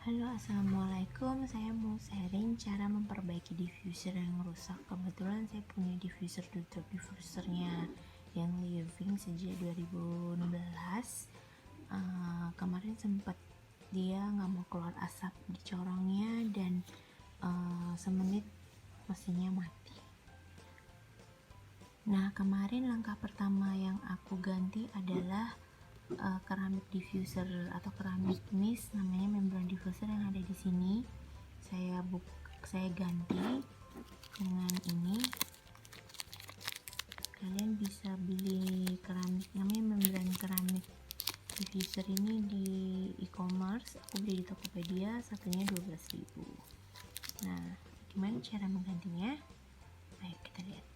Halo, assalamualaikum. Saya mau sharing cara memperbaiki diffuser yang rusak. Kebetulan saya punya diffuser tutup diffusernya yang living sejak 2016. Kemarin sempat dia nggak mau keluar asap di corongnya dan semenit mesinnya mati. Nah, kemarin langkah pertama yang aku ganti adalah keramik diffuser atau keramik mist, namanya membran diffuser yang ada di sini. Saya ganti dengan ini. Kalian bisa beli keramik namanya membran keramik diffuser ini di e-commerce. Aku beli di Tokopedia, satunya 12.000. Nah, gimana cara menggantinya? Ayo kita lihat.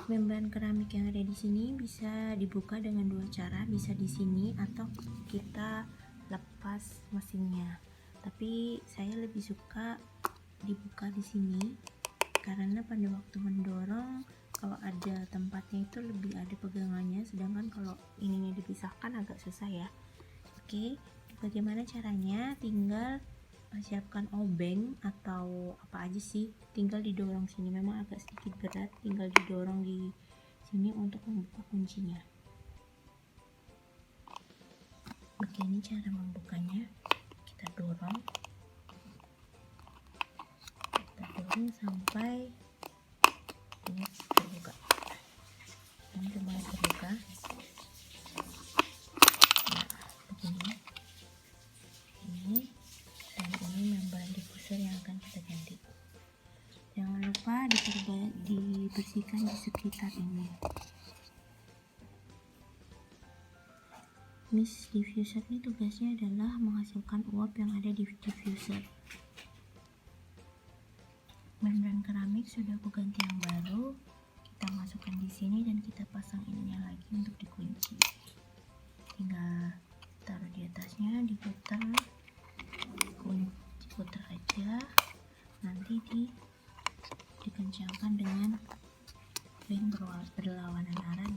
Membran keramik yang ada di sini bisa dibuka dengan dua cara, bisa di sini atau kita lepas mesinnya. Tapi saya lebih suka dibuka di sini karena pada waktu mendorong kalau ada tempatnya itu lebih ada pegangannya, sedangkan kalau ininya dipisahkan agak susah ya. Oke, bagaimana caranya? Tinggal siapkan obeng atau apa aja sih, tinggal didorong sini, memang agak sedikit berat, tinggal didorong di sini untuk membuka kuncinya. Oke, ini cara membukanya. Kita dorong sampai ini terbuka. Ini sudah mulai terbuka. Nah, begini. Ini dan ini membran diffuser yang akan kita ganti. Jangan lupa dibersihkan di sekitar ini. Mist diffuser ini tugasnya adalah menghasilkan uap yang ada di diffuser. Membran keramik sudah aku ganti yang baru. Kita masukkan di sini dan kita pasang ininya lagi untuk dikunci. Tinggal taruh di atasnya, diputar aja. Nanti dikencangkan dengan ring berlawanan arah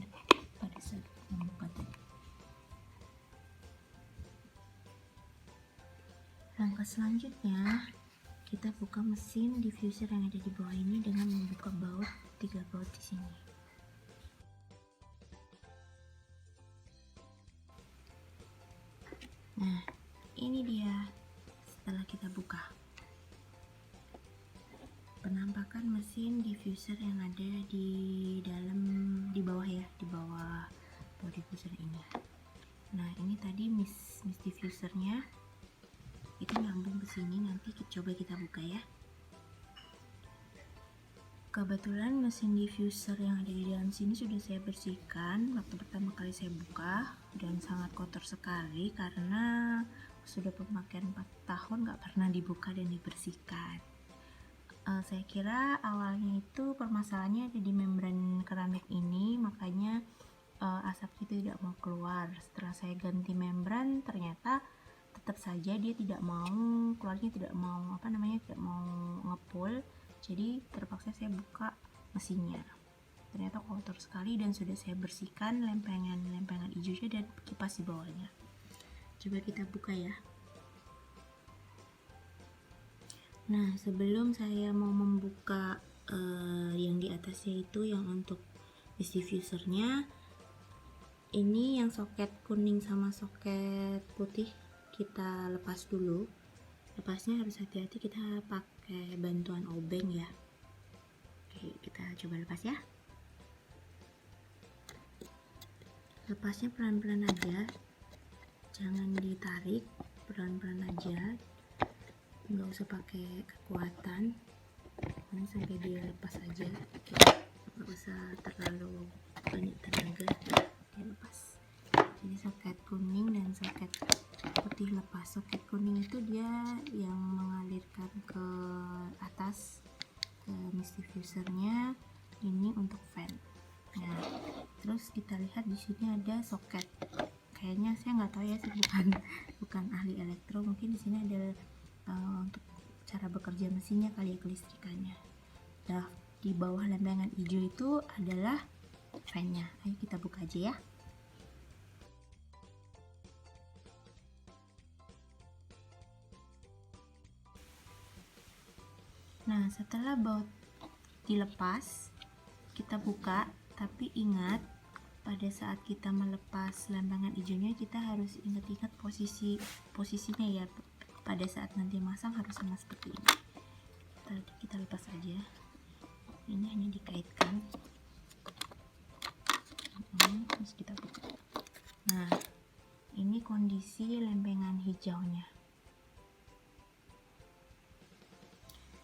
pada saat membuka tadi. Langkah selanjutnya, kita buka mesin diffuser yang ada di bawah ini dengan membuka baut 3 baut di sini. Nah, ini dia setelah kita buka. Penampakan mesin diffuser yang ada di bawah ya, di bawah diffuser ini. Nah, ini tadi mist diffusernya itu nyambung ke sini. Nanti coba kita buka ya. Kebetulan mesin diffuser yang ada di dalam sini sudah saya bersihkan waktu pertama kali saya buka, dan sangat kotor sekali karena sudah pemakaian 4 tahun gak pernah dibuka dan dibersihkan. Saya kira awalnya itu permasalahannya ada di membran keramik ini, makanya asap itu tidak mau keluar. Setelah saya ganti membran, ternyata tetap saja dia tidak mau keluarnya, tidak mau ngepul. Jadi terpaksa saya buka mesinnya. Ternyata kotor sekali dan sudah saya bersihkan lempengan hijaunya dan kipas di bawahnya. Coba kita buka ya. Nah, sebelum saya mau membuka yang di atasnya itu yang untuk mist diffusernya, ini yang soket kuning sama soket putih kita lepas dulu. Lepasnya harus hati-hati, kita pakai bantuan obeng ya. Oke, kita coba lepas ya. Lepasnya pelan-pelan aja, jangan ditarik, pelan-pelan aja, nggak usah pakai kekuatan, ini sampai dia lepas aja. Oke, nggak usah terlalu banyak tenaga, dia lepas. Jadi soket kuning dan soket putih lepas. Soket kuning itu dia yang mengalirkan ke atas ke mist diffusernya, ini untuk fan. Nah, terus kita lihat di sini ada soket. Kayaknya saya nggak tahu ya, saya bukan ahli elektro. Mungkin di sini ada untuk cara bekerja mesinnya kali ya, kelistrikannya. Nah, di bawah lempengan hijau itu adalah fan-nya. Ayo kita buka aja ya. Nah, setelah baut dilepas, kita buka, tapi ingat pada saat kita melepas lempengan hijaunya kita harus ingat-ingat posisinya ya. Pada saat nanti masang harus sama seperti ini. Tadi kita lepas aja. Ini hanya dikaitkan. Terus kita buka. Nah, ini kondisi lempengan hijaunya.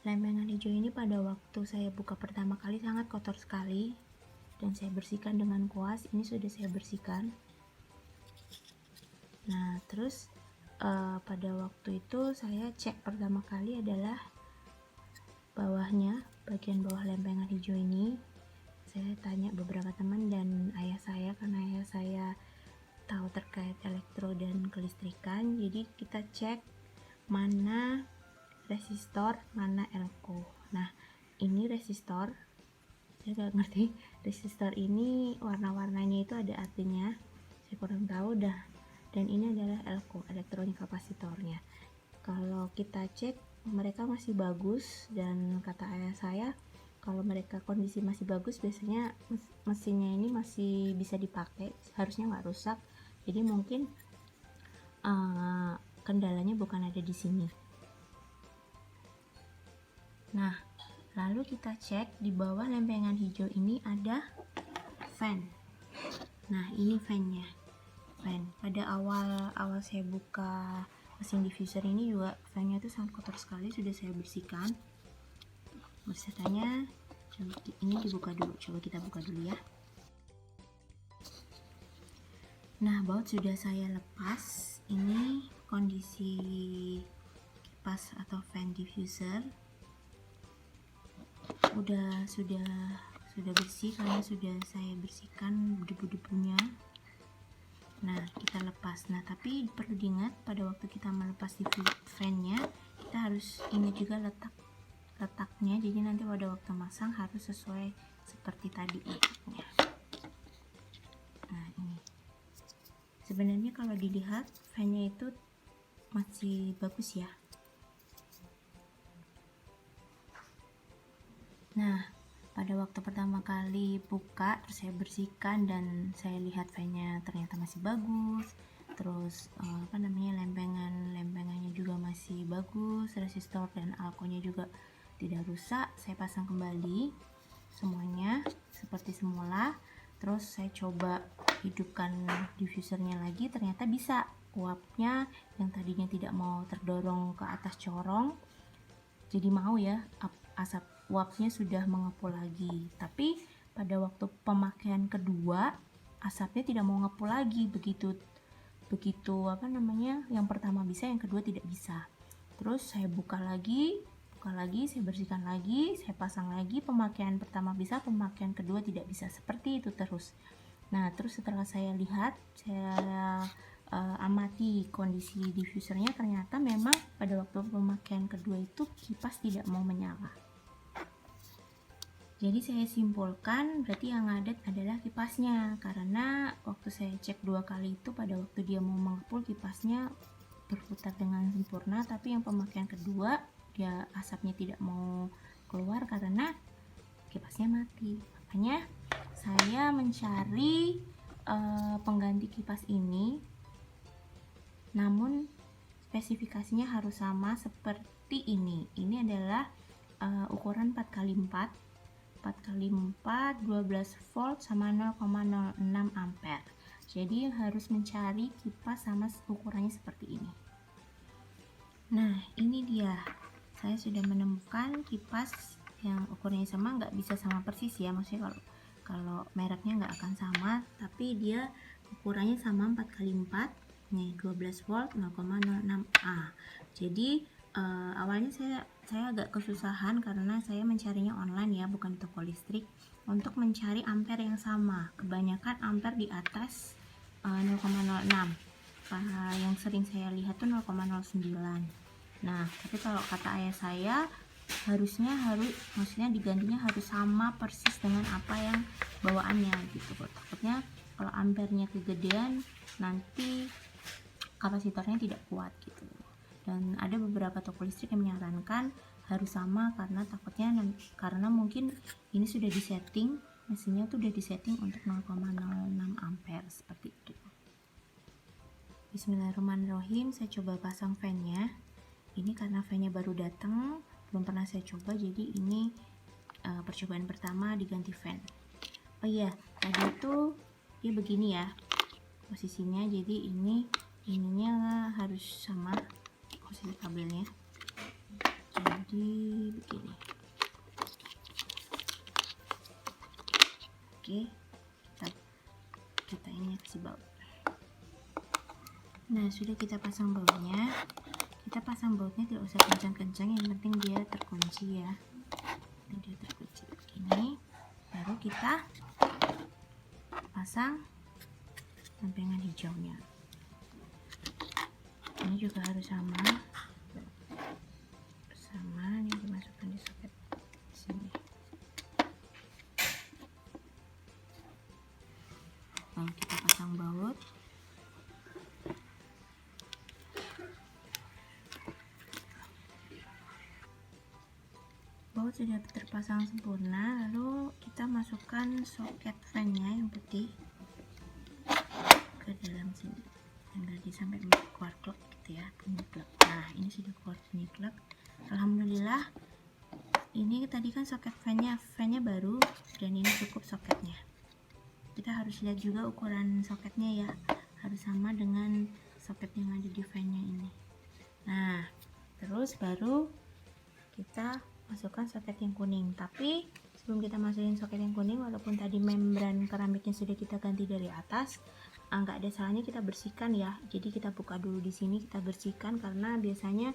Lempengan hijau ini pada waktu saya buka pertama kali sangat kotor sekali dan saya bersihkan dengan kuas. Ini sudah saya bersihkan. Nah, terus pada waktu itu saya cek pertama kali adalah bawahnya, bagian bawah lempengan hijau ini. Saya tanya beberapa teman dan ayah saya, karena ayah saya tahu terkait elektro dan kelistrikan. Jadi kita cek mana resistor, mana elko. Nah, ini resistor. Saya nggak ngerti resistor ini warna-warnanya itu ada artinya. Saya kurang tahu dah. Dan ini adalah elko, elektronik kapasitornya. Kalau kita cek mereka masih bagus, dan kata ayah saya kalau mereka kondisi masih bagus biasanya mesinnya ini masih bisa dipakai, harusnya nggak rusak. Jadi mungkin kendalanya bukan ada di sini. Nah, lalu kita cek di bawah lempengan hijau ini ada fan. Nah, ini fan-nya. Fan. Pada awal saya buka mesin diffuser ini juga fan-nya itu sangat kotor sekali, sudah saya bersihkan. Bersihkannya ini dibuka dulu. Coba kita buka dulu ya. Nah, baut sudah saya lepas. Ini kondisi kipas atau fan diffuser. Sudah bersih karena sudah saya bersihkan debu-debunya. Nah, kita lepas. Nah, tapi perlu diingat pada waktu kita melepas di fan-nya, kita harus ingat juga letaknya. Jadi nanti pada waktu masang harus sesuai seperti tadi letaknya. Nah, ini. Sebenarnya kalau dilihat fan-nya itu masih bagus ya. Nah, pada waktu pertama kali buka, terus saya bersihkan dan saya lihat fan-nya ternyata masih bagus. Terus lempengannya juga masih bagus, resistor dan alkonya juga tidak rusak. Saya pasang kembali semuanya seperti semula. Terus saya coba hidupkan diffusernya lagi, ternyata bisa. Uapnya yang tadinya tidak mau terdorong ke atas corong, jadi mau ya, asap uapnya sudah mengepul lagi. Tapi pada waktu pemakaian kedua asapnya tidak mau ngepul lagi. Begitu yang pertama bisa, yang kedua tidak bisa. Terus saya buka lagi, saya bersihkan lagi, saya pasang lagi. Pemakaian pertama bisa, pemakaian kedua tidak bisa, seperti itu terus. Nah, terus setelah saya lihat, saya amati kondisi diffusernya, ternyata memang pada waktu pemakaian kedua itu kipas tidak mau menyala. Jadi saya simpulkan berarti yang ngadet adalah kipasnya, karena waktu saya cek 2 kali itu pada waktu dia mau mengepul kipasnya berputar dengan sempurna, tapi yang pemakaian kedua dia asapnya tidak mau keluar karena kipasnya mati. Makanya saya mencari pengganti kipas ini, namun spesifikasinya harus sama seperti ini. Ini adalah ukuran 4x4, 4x4 12 volt sama 0,06 ampere. Jadi harus mencari kipas sama ukurannya seperti ini. Nah, ini dia. Saya sudah menemukan kipas yang ukurannya sama, nggak bisa sama persis ya, maksudnya kalau mereknya nggak akan sama, tapi dia ukurannya sama 4x4, nih 12 volt 0,06 A. Jadi awalnya saya agak kesusahan karena saya mencarinya online ya, bukan toko listrik, untuk mencari ampere yang sama. Kebanyakan ampere di atas 0,06. Yang sering saya lihat tuh 0,09. Nah, tapi kalau kata ayah saya maksudnya digantinya harus sama persis dengan apa yang bawaannya gitu. Takutnya kalau ampernya kegedean nanti kapasitornya tidak kuat gitu. Dan ada beberapa toko listrik yang menyarankan harus sama, karena mungkin ini sudah disetting, mesinnya tuh udah disetting untuk 0,06 ampere seperti itu. Bismillahirrahmanirrahim, saya coba pasang fan-nya. Ini karena fan-nya baru datang, belum pernah saya coba, jadi ini percobaan pertama diganti fan. Oh iya, tadi itu dia begini ya posisinya, jadi ininya harus sama posisi kabelnya, jadi begini. Oke, kita ini kasih baut. Nah, sudah kita pasang bautnya. Kita pasang bautnya tidak usah kencang-kencang, yang penting dia terkunci ya. Dia terkunci begini. Baru kita pasang lempengan hijaunya. Ini juga harus sama. Ini dimasukkan di soket sini. Lalu kita pasang baut. Baut sudah terpasang sempurna, lalu kita masukkan soket fan-nya yang putih ke dalam sini, dan tadi sampai keluar klep gitu ya, bunyi klep. Nah, ini sudah keluar bunyi klep. Alhamdulillah, ini tadi kan soket fan-nya baru, dan ini cukup soketnya. Kita harus lihat juga ukuran soketnya ya, harus sama dengan soket yang ada di fan-nya ini. Nah, terus baru kita masukkan soket yang kuning. Tapi sebelum kita masukin soket yang kuning, walaupun tadi membran keramiknya sudah kita ganti dari atas, nggak ada salahnya kita bersihkan ya. Jadi kita buka dulu di sini, kita bersihkan, karena biasanya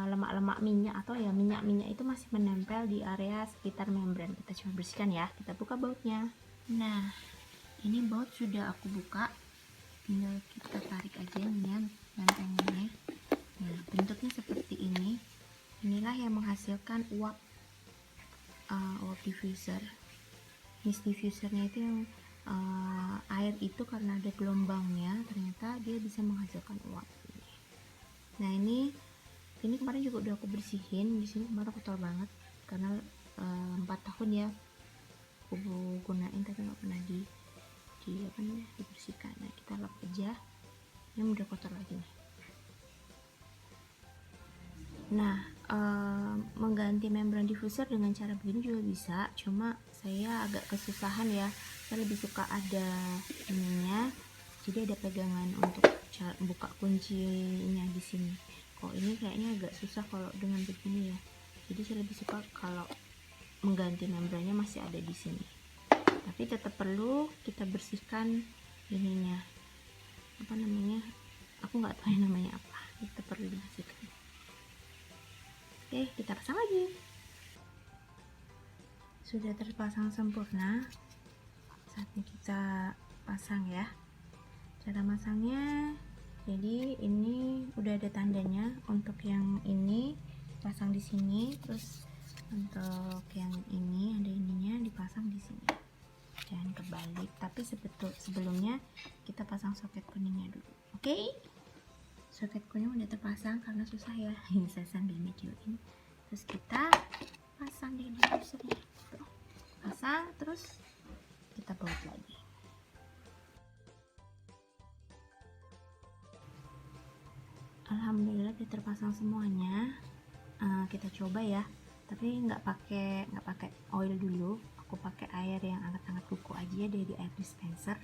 lemak-lemak minyak atau ya minyak-minyak itu masih menempel di area sekitar membran. Kita coba bersihkan ya. Kita buka bautnya. Nah, ini baut sudah aku buka, tinggal kita tarik aja nih lempengannya. Nah, bentuknya seperti ini. Inilah yang menghasilkan uap diffuser. Mist diffusernya itu yang air itu karena ada gelombangnya, ternyata dia bisa menghasilkan uap. Nah, ini kemarin juga udah aku bersihin. Di sini kemarin kotor banget karena 4 tahun ya aku gunain, tapi nggak pernah dibersihkan. Nah, kita lap aja. Ini udah kotor lagi nih. Nah, mengganti membran diffuser dengan cara begini juga bisa, cuma saya agak kesusahan ya. Saya lebih suka ada ininya, jadi ada pegangan untuk buka kuncinya di sini. Kok ini kayaknya agak susah kalau dengan begini ya. Jadi saya lebih suka kalau mengganti membrannya masih ada di sini. Tapi tetap perlu kita bersihkan ininya. Apa namanya? Aku nggak tahu namanya apa. Tetap perlu dibersihkan. Oke, kita pasang lagi. Sudah terpasang sempurna. Saatnya kita pasang ya. Cara masangnya, jadi ini udah ada tandanya. Untuk yang ini pasang di sini, terus untuk yang ini ada ininya dipasang di sini. Jangan kebalik, tapi sebelumnya kita pasang soket kuningnya dulu. Oke? Soket kuning udah terpasang karena susah ya. Ini saya sambil videoin. Terus kita pasang di diffusernya. Pasang, terus kita baut lagi. Alhamdulillah udah terpasang semuanya. Kita coba ya. Tapi nggak pakai oil dulu. Aku pakai air yang hangat-hangat kuku aja dari air dispenser.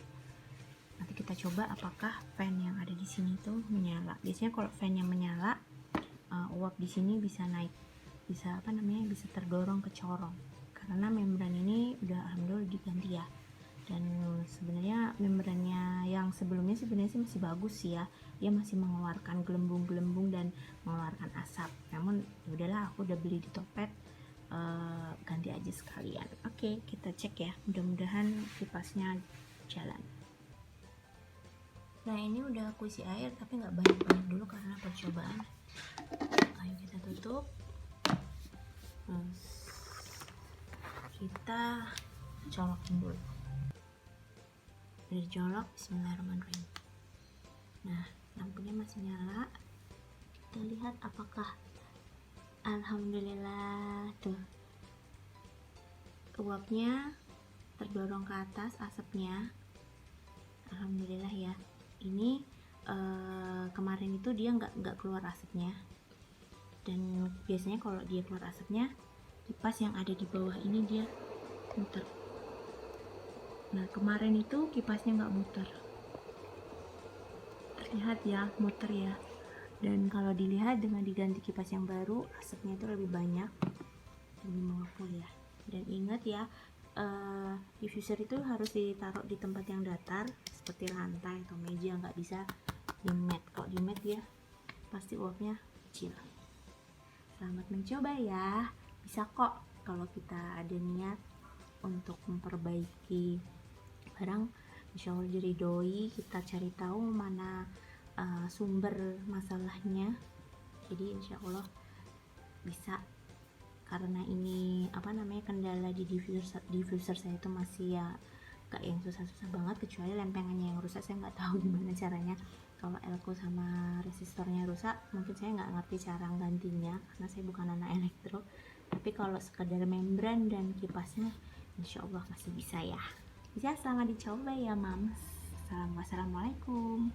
Nanti kita coba apakah fan yang ada di sini tuh menyala. Biasanya kalau fan yang menyala, uap di sini bisa naik, bisa terdorong ke corong. Karena membran ini udah alhamdulillah diganti ya. Dan sebenarnya membrannya yang sebelumnya sebenarnya sih masih bagus sih ya. Dia masih mengeluarkan gelembung-gelembung dan mengeluarkan asap. Namun yaudahlah, aku udah beli di Topet, ganti aja sekalian. Oke, kita cek ya. Mudah-mudahan kipasnya jalan. Nah, ini udah aku isi air, tapi nggak banyak-banyak dulu karena percobaan. Ayo kita tutup. Kita colokin dulu. Udah dicolok, bismillahirrahmanirrahim. Nah, lampunya masih nyala. Kita lihat apakah Alhamdulillah, tuh uapnya terdorong ke atas, asapnya. Alhamdulillah ya. Ini kemarin itu dia nggak keluar asapnya, dan biasanya kalau dia keluar asapnya, kipas yang ada di bawah ini dia muter. Nah kemarin itu kipasnya nggak muter, terlihat ya muter ya. Dan kalau dilihat dengan diganti kipas yang baru, asapnya itu lebih banyak, lebih mengepul ya. Dan ingat ya, diffuser itu harus ditaruh di tempat yang datar seperti lantai atau meja, nggak bisa di mat. Kalau di mat ya pasti uapnya kecil. Selamat mencoba ya, bisa kok kalau kita ada niat untuk memperbaiki barang, insya Allah diridhoi. Kita cari tahu mana sumber masalahnya, jadi insya Allah bisa. Karena ini kendala di diffuser saya itu masih ya gak yang susah-susah banget, kecuali lempengannya yang rusak. Saya nggak tahu gimana caranya. Kalau elko sama resistornya rusak, mungkin saya nggak ngerti cara gantinya karena saya bukan anak elektro. Tapi kalau sekedar membran dan kipasnya, insya Allah masih bisa ya. Bisa, selamat dicoba ya mams. Assalamualaikum.